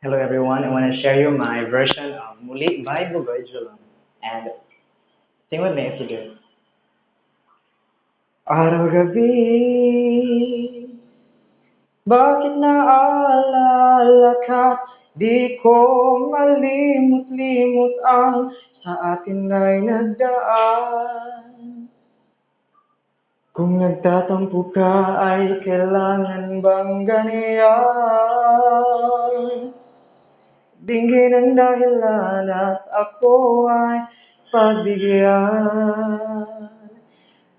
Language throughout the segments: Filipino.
Hello everyone, I want to share you my version of Muli by Bugoy Julong. And sing with me if you do. Araw-gabi, bakit naaalala ka? Di ko malimot-limot ang sa atin ay nagdaan. Kung nagtatampo ka ay kailangan bang ganyan? Dinggin ang dahilan at ako ay pagbigyan.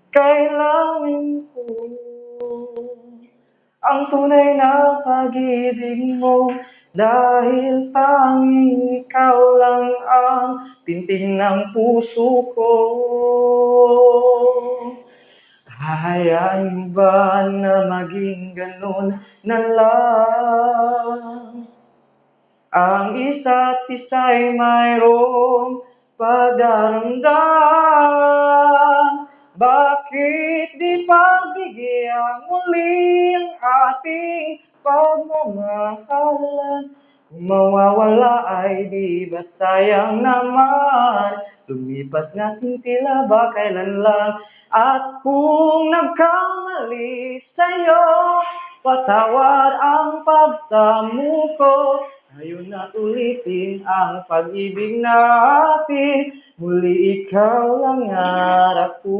Kailangan ko ang tunay na pag-ibig mo dahil tanging ikaw lang ang tintig ng puso ko. Hahayaan mo ba na maging ganun na lang? Ang isa't isa'y mayroong pagdaramdam. Bakit di pagbigyan muli ang ating pagmamahalan? Kung mawawala ay di ba sayang naman? Lumipas natin tila ba kailan lang? At kung nagkamali sa'yo, patawad ang pagsamo ko. Ngayon na ulitin ang pag-ibig natin, muli ikaw lang harap ko.